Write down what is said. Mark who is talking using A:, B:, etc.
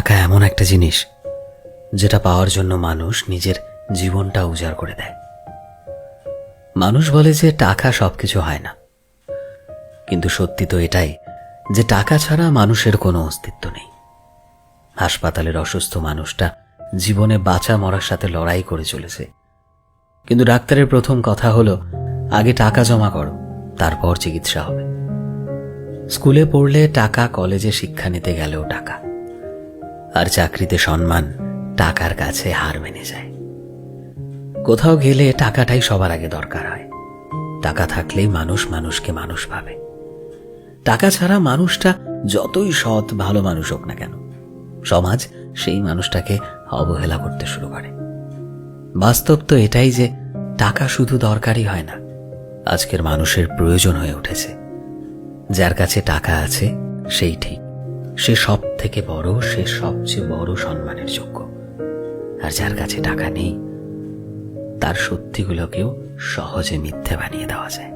A: টাকা এমন একটা জিনিস যেটা পাওয়ার জন্য মানুষ নিজের জীবনটা উজাড় করে দেয়। মানুষ বলে যে টাকা সবকিছু হয় না, কিন্তু সত্যি তো এটাই যে টাকা ছাড়া মানুষের কোনো অস্তিত্ব নেই। হাসপাতালের অসুস্থ মানুষটা জীবনে বাঁচা মরার সাথে লড়াই করে চলেছে, কিন্তু ডাক্তারের প্রথম কথা হলো আগে টাকা জমা করো, তারপর চিকিৎসা হবে। স্কুলে পড়লে টাকা, কলেজে শিক্ষা নিতে গেলেও টাকা, আর চাকরিতে সম্মান টাকার কাছে হার মেনে যায়। কোথাও গেলে টাকাটাই সবার আগে দরকার হয়। টাকা থাকলেই মানুষ মানুষকে মানুষ ভাবে। টাকা ছাড়া মানুষটা যতই সৎ ভালো মানুষ হোক না কেন, সমাজ সেই মানুষটাকে অবহেলা করতে শুরু করে। বাস্তব তো এটাই যে টাকা শুধু দরকারই হয় না, আজকের মানুষের প্রয়োজন হয়ে উঠেছে। যার কাছে টাকা আছে সেই ঠিক, সে সব থেকে বড়, সে সবচেয়ে বড় সম্মানের যোগ্য। আর যার কাছে টাকা নেই, তার সত্যিগুলোকেও সহজে মিথ্যে বানিয়ে দেওয়া যায়।